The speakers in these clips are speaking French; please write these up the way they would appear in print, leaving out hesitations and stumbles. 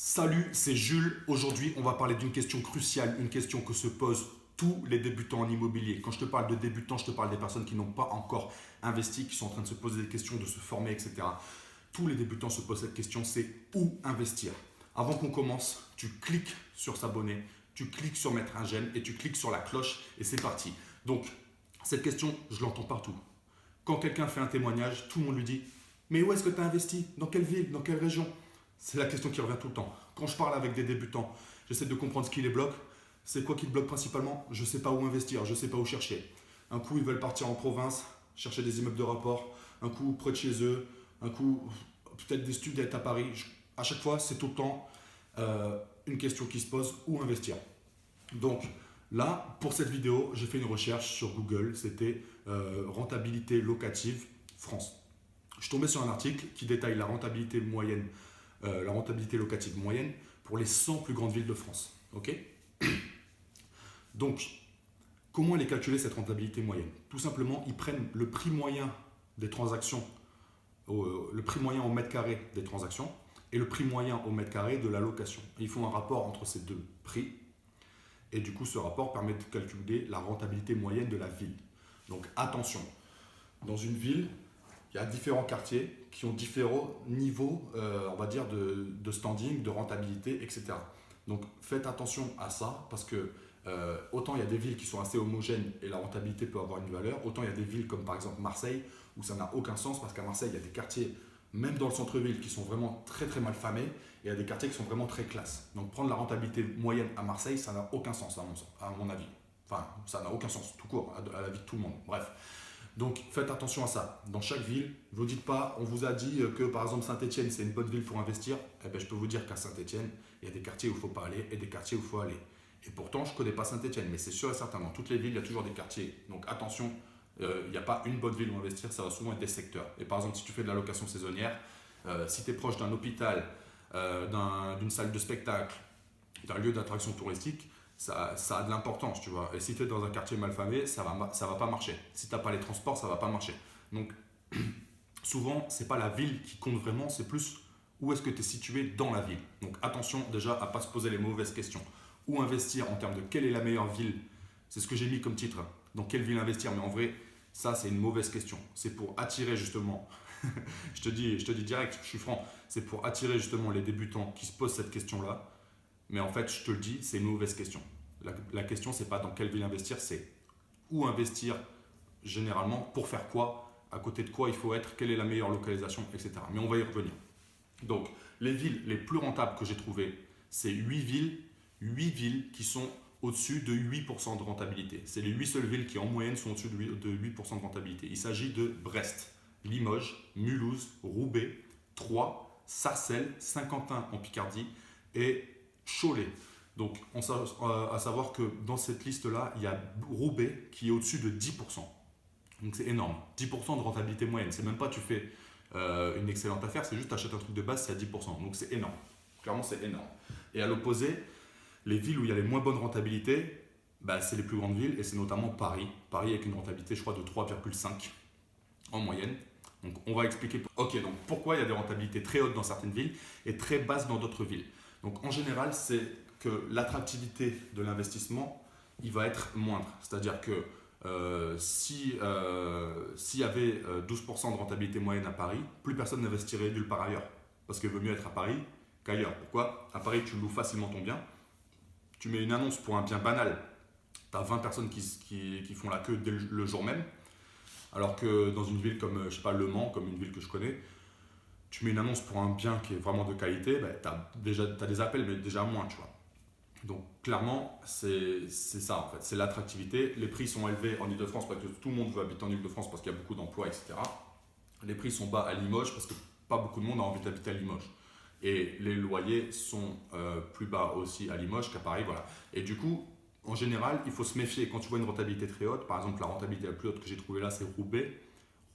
Salut, c'est Jules. Aujourd'hui, on va parler d'une question cruciale, une question que se posent tous les débutants en immobilier. Quand je te parle de débutants, je te parle des personnes qui n'ont pas encore investi, qui sont en train de se poser des questions, de se former, etc. Tous les débutants se posent cette question, c'est où investir. Avant qu'on commence, tu cliques sur s'abonner, tu cliques sur mettre un j'aime et tu cliques sur la cloche et c'est parti. Donc, cette question, je l'entends partout. Quand quelqu'un fait un témoignage, tout le monde lui dit « Mais où est-ce que tu as investi? Dans quelle ville? Dans quelle région ?» C'est la question qui revient tout le temps. Quand je parle avec des débutants, j'essaie de comprendre ce qui les bloque. C'est quoi qui te bloque principalement? Je ne sais pas où investir, je ne sais pas où chercher. Un coup, ils veulent partir en province, chercher des immeubles de rapport. Un coup, près de chez eux. Un coup, peut-être des studettes à Paris. À chaque fois, c'est tout le temps une question qui se pose, où investir? Donc là, pour cette vidéo, j'ai fait une recherche sur Google. C'était rentabilité locative France. Je suis tombé sur un article qui détaille la rentabilité moyenne, la rentabilité locative moyenne pour les 100 plus grandes villes de France. Ok. Donc, comment elle est calculée cette rentabilité moyenne? Tout simplement, ils prennent le prix moyen des transactions, le prix moyen au mètre carré des transactions et le prix moyen au mètre carré de la location. Ils font un rapport entre ces deux prix et du coup, ce rapport permet de calculer la rentabilité moyenne de la ville. Donc, attention, dans une ville, il y a différents quartiers qui ont différents niveaux, on va dire, de standing, de rentabilité, etc. Donc faites attention à ça parce que autant il y a des villes qui sont assez homogènes et la rentabilité peut avoir une valeur, autant il y a des villes comme par exemple Marseille où ça n'a aucun sens parce qu'à Marseille, il y a des quartiers, même dans le centre-ville, qui sont vraiment très très mal famés et il y a des quartiers qui sont vraiment très classe. Donc prendre la rentabilité moyenne à Marseille, ça n'a aucun sens à mon avis. Enfin, ça n'a aucun sens tout court à la vie de tout le monde. Bref. Donc faites attention à ça. Dans chaque ville, ne vous dites pas, on vous a dit que par exemple Saint-Etienne c'est une bonne ville pour investir. Eh bien, je peux vous dire qu'à Saint-Etienne, il y a des quartiers où il ne faut pas aller et des quartiers où il faut aller. Et pourtant, je ne connais pas Saint-Etienne, mais c'est sûr et certain, dans toutes les villes, il y a toujours des quartiers. Donc attention, il n'y a pas une bonne ville où investir, ça va souvent être des secteurs. Et par exemple, si tu fais de la location saisonnière, si tu es proche d'un hôpital, d'une salle de spectacle, d'un lieu d'attraction touristique, ça a de l'importance, tu vois. Et si tu es dans un quartier malfamé, ça va pas marcher. Si tu n'as pas les transports, ça va pas marcher. Donc, souvent, c'est pas la ville qui compte vraiment, c'est plus où est-ce que tu es situé dans la ville. Donc, attention déjà à pas se poser les mauvaises questions. Où investir en termes de quelle est la meilleure ville? C'est ce que j'ai mis comme titre. Dans quelle ville investir? Mais en vrai, ça, c'est une mauvaise question. C'est pour attirer justement, je te dis direct, je suis franc, c'est pour attirer justement les débutants qui se posent cette question-là. Mais en fait, je te le dis, c'est une mauvaise question. La question, c'est pas dans quelle ville investir, c'est où investir généralement, pour faire quoi, à côté de quoi il faut être, quelle est la meilleure localisation, etc. Mais on va y revenir. Donc, les villes les plus rentables que j'ai trouvées, c'est 8 villes qui sont au-dessus de 8% de rentabilité. C'est les 8 seules villes qui en moyenne sont au-dessus de 8% de rentabilité. Il s'agit de Brest, Limoges, Mulhouse, Roubaix, Troyes, Sarcelles, Saint-Quentin en Picardie et Cholet. Donc, à savoir que dans cette liste-là, il y a Roubaix qui est au-dessus de 10%. Donc, c'est énorme. 10% de rentabilité moyenne. C'est même pas tu fais une excellente affaire, c'est juste tu achètes un truc de base, c'est à 10%. Donc, c'est énorme. Clairement, c'est énorme. Et à l'opposé, les villes où il y a les moins bonnes rentabilités, bah, c'est les plus grandes villes et c'est notamment Paris. Paris avec une rentabilité, je crois, de 3,5 en moyenne. Donc, on va expliquer. Ok, donc pourquoi il y a des rentabilités très hautes dans certaines villes et très basses dans d'autres villes. Donc en général, c'est que l'attractivité de l'investissement, il va être moindre. C'est-à-dire que s'il y avait 12% de rentabilité moyenne à Paris, plus personne n'investirait nulle part ailleurs. Parce qu'il vaut mieux être à Paris qu'ailleurs. Pourquoi? À Paris, tu loues facilement ton bien. Tu mets une annonce pour un bien banal, tu as 20 personnes qui font la queue dès le jour même. Alors que dans une ville comme, je sais pas, Le Mans, comme une ville que je connais, tu mets une annonce pour un bien qui est vraiment de qualité, bah, tu as des appels, mais déjà moins, tu vois. Donc clairement, c'est ça en fait, c'est l'attractivité. Les prix sont élevés en Ile-de-France parce que tout le monde veut habiter en Ile-de-France parce qu'il y a beaucoup d'emplois, etc. Les prix sont bas à Limoges parce que pas beaucoup de monde a envie d'habiter à Limoges. Et les loyers sont plus bas aussi à Limoges qu'à Paris, voilà. Et du coup, en général, il faut se méfier. Quand tu vois une rentabilité très haute, par exemple la rentabilité la plus haute que j'ai trouvée là, c'est Roubaix.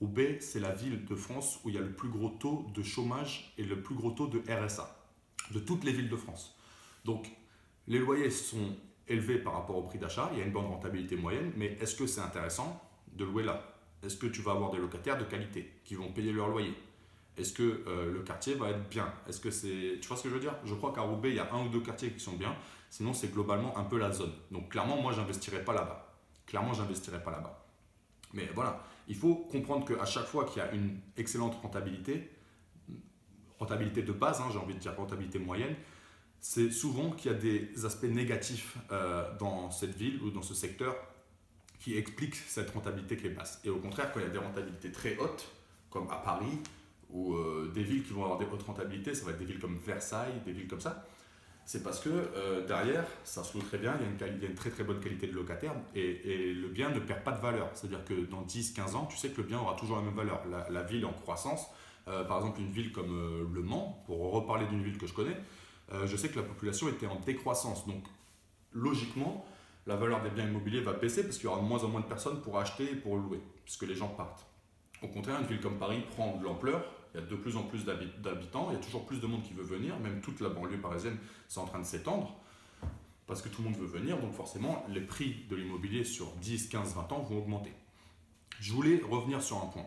Roubaix, c'est la ville de France où il y a le plus gros taux de chômage et le plus gros taux de RSA de toutes les villes de France. Donc, les loyers sont élevés par rapport au prix d'achat, il y a une bonne rentabilité moyenne, mais est-ce que c'est intéressant de louer là? Est-ce que tu vas avoir des locataires de qualité qui vont payer leur loyer? Est-ce que le quartier va être bien? Est-ce que c'est... Tu vois ce que je veux dire? Je crois qu'à Roubaix, il y a un ou deux quartiers qui sont bien. Sinon, c'est globalement un peu la zone. Donc, clairement, moi, j'investirais pas là-bas. Clairement, j'investirais pas là-bas. Mais voilà, il faut comprendre qu'à chaque fois qu'il y a une excellente rentabilité, rentabilité de base, hein, j'ai envie de dire rentabilité moyenne, c'est souvent qu'il y a des aspects négatifs dans cette ville ou dans ce secteur qui expliquent cette rentabilité qui est basse. Et au contraire, quand il y a des rentabilités très hautes, comme à Paris, ou des villes qui vont avoir des hautes rentabilités, ça va être des villes comme Versailles, des villes comme ça, c'est parce que derrière, ça se loue très bien, il y a une très très bonne qualité de locataire et le bien ne perd pas de valeur. C'est-à-dire que dans 10-15 ans, tu sais que le bien aura toujours la même valeur. La ville est en croissance. Par exemple, une ville comme Le Mans, pour reparler d'une ville que je connais, je sais que la population était en décroissance. Donc, logiquement, la valeur des biens immobiliers va baisser parce qu'il y aura de moins en moins de personnes pour acheter et pour louer, puisque les gens partent. Au contraire, une ville comme Paris prend de l'ampleur, il y a de plus en plus d'habitants, il y a toujours plus de monde qui veut venir, même toute la banlieue parisienne, c'est en train de s'étendre, parce que tout le monde veut venir, donc forcément, les prix de l'immobilier sur 10, 15, 20 ans vont augmenter. Je voulais revenir sur un point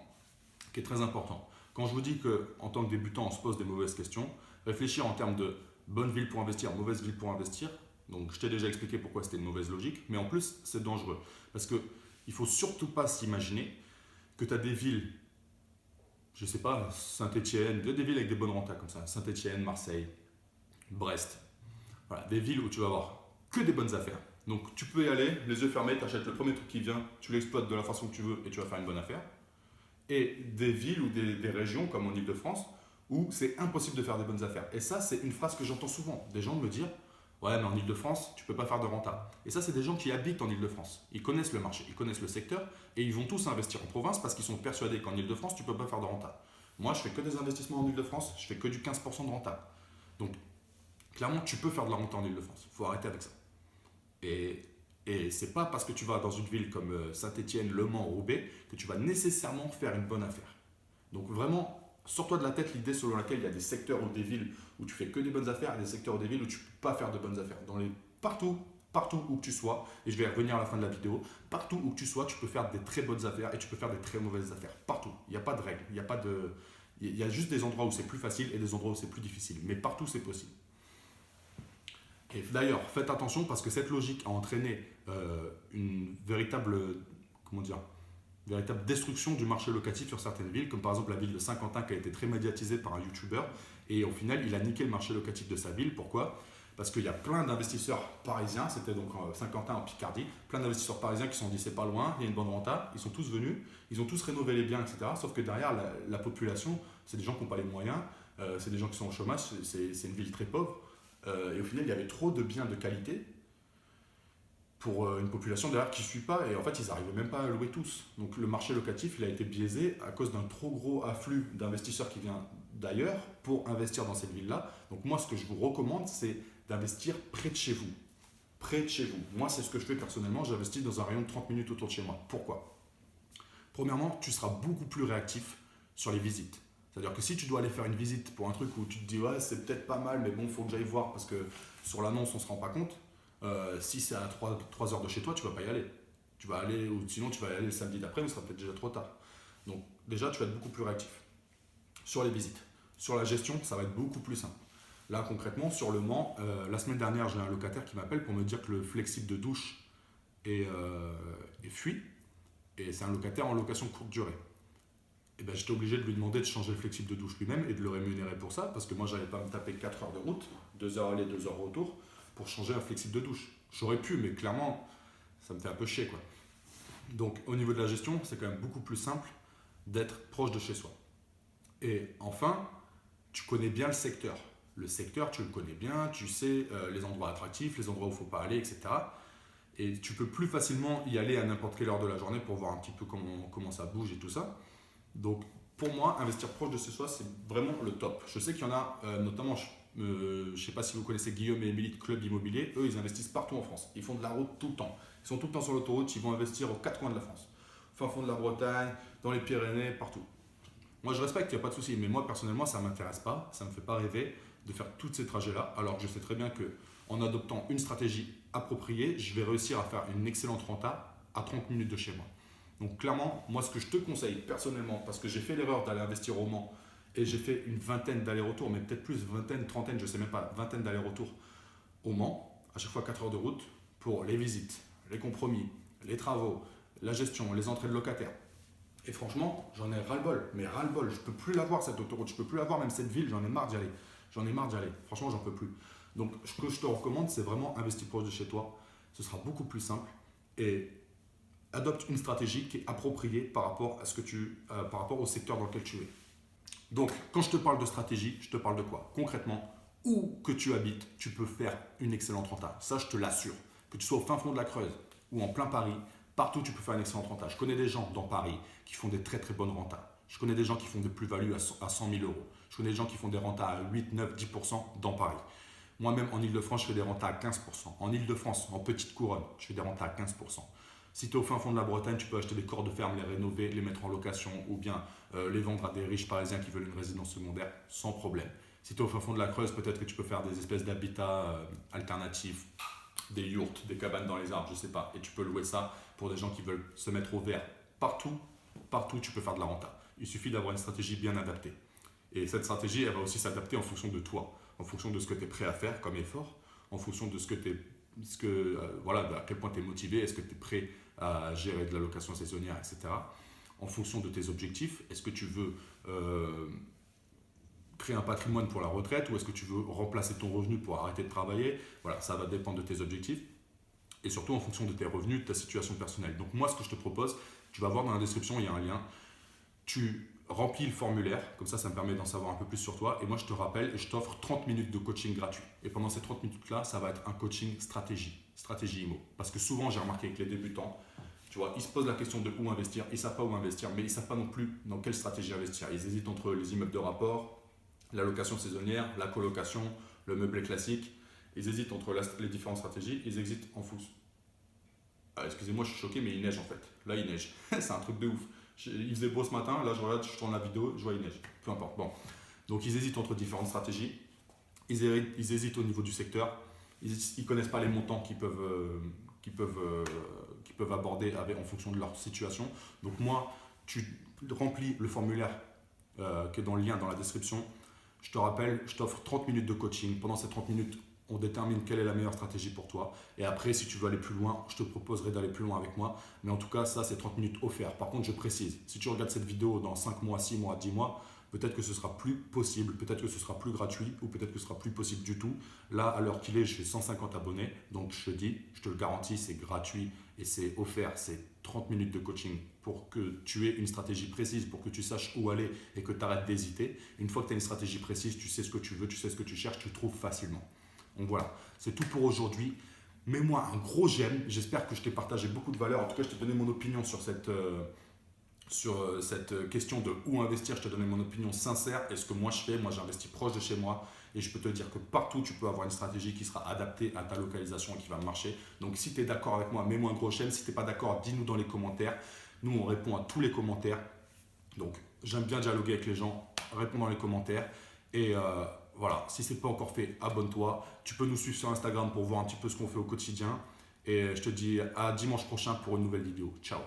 qui est très important. Quand je vous dis qu'en tant que débutant, on se pose des mauvaises questions, réfléchir en termes de bonne ville pour investir, mauvaise ville pour investir, donc je t'ai déjà expliqué pourquoi c'était une mauvaise logique, mais en plus, c'est dangereux, parce qu'il ne faut surtout pas s'imaginer que tu as des villes, je ne sais pas, Saint-Étienne, des villes avec des bonnes rentas comme ça, Saint-Étienne, Marseille, Brest, voilà, des villes où tu vas avoir que des bonnes affaires. Donc tu peux y aller, les yeux fermés, tu achètes le premier truc qui vient, tu l'exploites de la façon que tu veux et tu vas faire une bonne affaire. Et des villes ou des régions comme en Ile-de-France où c'est impossible de faire des bonnes affaires. Et ça, c'est une phrase que j'entends souvent, des gens me dire ouais, mais en Ile-de-France, tu ne peux pas faire de renta. Et ça, c'est des gens qui habitent en Ile-de-France. Ils connaissent le marché, ils connaissent le secteur et ils vont tous investir en province parce qu'ils sont persuadés qu'en Ile-de-France, tu ne peux pas faire de renta. Moi, je fais que des investissements en Ile-de-France, je fais que du 15% de renta. Donc, clairement, tu peux faire de la renta en Ile-de-France. Il faut arrêter avec ça. Et, et c'est pas parce que tu vas dans une ville comme Saint-Étienne, Le Mans, Roubaix que tu vas nécessairement faire une bonne affaire. Donc, vraiment, sors-toi de la tête l'idée selon laquelle il y a des secteurs ou des villes où tu fais que des bonnes affaires et des secteurs ou des villes où tu ne peux pas faire de bonnes affaires. Partout où que tu sois, et je vais y revenir à la fin de la vidéo, partout où que tu sois, tu peux faire des très bonnes affaires et tu peux faire des très mauvaises affaires. Partout. Il n'y a pas de règle. Il y a juste des endroits où c'est plus facile et des endroits où c'est plus difficile. Mais partout, c'est possible. Et d'ailleurs, faites attention parce que cette logique a entraîné une comment dire, véritable destruction du marché locatif sur certaines villes, comme par exemple la ville de Saint-Quentin qui a été très médiatisée par un YouTuber. Et au final, il a niqué le marché locatif de sa ville. Pourquoi? Parce qu'il y a plein d'investisseurs parisiens, c'était donc Saint-Quentin en Picardie, plein d'investisseurs parisiens qui se sont dit c'est pas loin, il y a une bonne renta, ils sont tous venus, ils ont tous rénové les biens, etc. Sauf que derrière, la population, c'est des gens qui n'ont pas les moyens, c'est des gens qui sont au chômage, c'est une ville très pauvre. Et au final, il y avait trop de biens de qualité pour une population derrière qui ne suit pas, et en fait, ils n'arrivaient même pas à louer tous. Donc le marché locatif, il a été biaisé à cause d'un trop gros afflux d'investisseurs qui vient d'ailleurs pour investir dans cette ville-là. Donc moi, ce que je vous recommande, c'est d'investir près de chez vous. Près de chez vous. Moi, c'est ce que je fais personnellement. J'investis dans un rayon de 30 minutes autour de chez moi. Pourquoi? Premièrement, tu seras beaucoup plus réactif sur les visites. C'est-à-dire que si tu dois aller faire une visite pour un truc où tu te dis ouais, c'est peut-être pas mal, mais bon, il faut que j'aille voir parce que sur l'annonce, on ne se rend pas compte. Si c'est à 3 heures de chez toi, tu ne vas pas y aller. Tu vas aller, ou sinon tu vas y aller le samedi d'après, mais ce sera peut-être déjà trop tard. Donc déjà, tu vas être beaucoup plus réactif. Sur les visites. Sur la gestion, ça va être beaucoup plus simple. Là, concrètement, sur le Mans, la semaine dernière, j'ai un locataire qui m'appelle pour me dire que le flexible de douche est fui. Et c'est un locataire en location courte durée. Et ben, j'étais obligé de lui demander de changer le flexible de douche lui-même et de le rémunérer pour ça, parce que moi, j'allais pas me taper 4 heures de route, 2 heures aller, 2 heures retour, pour changer un flexible de douche. J'aurais pu, mais clairement, ça me fait un peu chier, quoi. Donc, au niveau de la gestion, c'est quand même beaucoup plus simple d'être proche de chez soi. Et enfin, tu connais bien le secteur. Le secteur, tu le connais bien, tu sais les endroits attractifs, les endroits où il ne faut pas aller, etc. Et tu peux plus facilement y aller à n'importe quelle heure de la journée pour voir un petit peu comment ça bouge et tout ça. Donc, pour moi, investir proche de chez soi, c'est vraiment le top. Je sais qu'il y en a, notamment, je ne sais pas si vous connaissez Guillaume et Émilie de Club Immobilier, eux, ils investissent partout en France. Ils font de la route tout le temps. Ils sont tout le temps sur l'autoroute, ils vont investir aux 4 coins de la France. Fin fond de la Bretagne, dans les Pyrénées, partout. Moi, je respecte, il n'y a pas de souci, mais moi, personnellement, ça ne m'intéresse pas, ça ne me fait pas rêver de faire tous ces trajets-là, alors que je sais très bien qu'en adoptant une stratégie appropriée, je vais réussir à faire une excellente renta à 30 minutes de chez moi. Donc clairement, moi, ce que je te conseille personnellement, parce que j'ai fait l'erreur d'aller investir au Mans et j'ai fait une vingtaine d'allers-retours, mais peut-être plus, vingtaine, trentaine, je ne sais même pas, vingtaine d'allers-retours au Mans, à chaque fois 4 heures de route, pour les visites, les compromis, les travaux, la gestion, les entrées de locataires. Et franchement, j'en ai ras-le-bol, mais ras-le-bol. Je peux plus la voir cette autoroute, je peux plus la voir même cette ville, j'en ai marre d'y aller. J'en ai marre d'y aller. Franchement, j'en peux plus. Donc, ce que je te recommande, c'est vraiment investir proche de chez toi. Ce sera beaucoup plus simple et adopte une stratégie qui est appropriée par rapport à par rapport au secteur dans lequel tu es. Donc, quand je te parle de stratégie, je te parle de quoi? Concrètement, où que tu habites, tu peux faire une excellente renta. Ça, je te l'assure. Que tu sois au fin fond de la Creuse ou en plein Paris, partout tu peux faire une excellente renta. Je connais des gens dans Paris qui font des très très bonnes rentas. Je connais des gens qui font des plus-values à 100 000 euros. Je connais des gens qui font des rentas à 8, 9, 10% dans Paris. Moi-même, en Ile-de-France, je fais des rentas à 15%. En Ile-de-France, en petite couronne, je fais des rentas à 15%. Si tu es au fin fond de la Bretagne, tu peux acheter des corps de ferme, les rénover, les mettre en location ou bien les vendre à des riches parisiens qui veulent une résidence secondaire sans problème. Si tu es au fin fond de la Creuse, peut-être que tu peux faire des espèces d'habitats alternatifs, des yurts, des cabanes dans les arbres, je ne sais pas. Et tu peux louer ça pour des gens qui veulent se mettre au vert. Partout, tu peux faire de la renta. Il suffit d'avoir une stratégie bien adaptée. Et cette stratégie, elle va aussi s'adapter en fonction de toi, en fonction de ce que tu es prêt à faire comme effort, en fonction de à quel point tu es motivé, est-ce que tu es prêt à gérer de la location saisonnière, etc. En fonction de tes objectifs, est-ce que tu veux créer un patrimoine pour la retraite ou est-ce que tu veux remplacer ton revenu pour arrêter de travailler? Voilà, ça va dépendre de tes objectifs et surtout en fonction de tes revenus, de ta situation personnelle. Donc moi, ce que je te propose, tu vas voir dans la description, il y a un lien. Tu remplis le formulaire, comme ça me permet d'en savoir un peu plus sur toi. Et moi, je te rappelle et je t'offre 30 minutes de coaching gratuit. Et pendant ces 30 minutes-là, ça va être un coaching stratégie IMO. Parce que souvent, j'ai remarqué avec les débutants, tu vois, ils se posent la question de où investir, ils ne savent pas où investir, mais ils ne savent pas non plus dans quelle stratégie investir. Ils hésitent entre les immeubles de rapport, la location saisonnière, la colocation, le meublé classique. Ils hésitent entre les différentes stratégies, ils hésitent en fonction. Ah, excusez-moi, je suis choqué, mais il neige en fait. Là, il neige. C'est un truc de ouf. Il faisait beau ce matin, là je regarde, je tourne la vidéo, je vois il neige. Peu importe. Bon. Donc ils hésitent entre différentes stratégies. Ils hésitent au niveau du secteur. Ils ne connaissent pas les montants qu'ils peuvent aborder en fonction de leur situation. Donc moi, tu remplis le formulaire qui est dans le lien dans la description. Je te rappelle, je t'offre 30 minutes de coaching. Pendant ces 30 minutes, on détermine quelle est la meilleure stratégie pour toi. Et après, si tu veux aller plus loin, je te proposerai d'aller plus loin avec moi. Mais en tout cas, ça, c'est 30 minutes offertes. Par contre, je précise, si tu regardes cette vidéo dans 5 mois, 6 mois, 10 mois, peut-être que ce sera plus possible, peut-être que ce sera plus gratuit ou peut-être que ce sera plus possible du tout. Là, à l'heure qu'il est, j'ai 150 abonnés. Donc, je te dis, je te le garantis, c'est gratuit et c'est offert. C'est 30 minutes de coaching pour que tu aies une stratégie précise, pour que tu saches où aller et que tu arrêtes d'hésiter. Une fois que tu as une stratégie précise, tu sais ce que tu veux, tu sais ce que tu cherches, tu trouves facilement. Donc voilà, c'est tout pour aujourd'hui. Mets-moi un gros j'aime. J'espère que je t'ai partagé beaucoup de valeur. En tout cas, je t'ai donné mon opinion sur cette question de où investir. Je t'ai donné mon opinion sincère et ce que moi je fais. Moi, j'investis proche de chez moi et je peux te dire que partout, tu peux avoir une stratégie qui sera adaptée à ta localisation et qui va marcher. Donc, si tu es d'accord avec moi, mets-moi un gros j'aime. Si tu n'es pas d'accord, dis-nous dans les commentaires. Nous, on répond à tous les commentaires. Donc, j'aime bien dialoguer avec les gens. Réponds dans les commentaires. Et voilà, si ce n'est pas encore fait, abonne-toi. Tu peux nous suivre sur Instagram pour voir un petit peu ce qu'on fait au quotidien. Et je te dis à dimanche prochain pour une nouvelle vidéo. Ciao.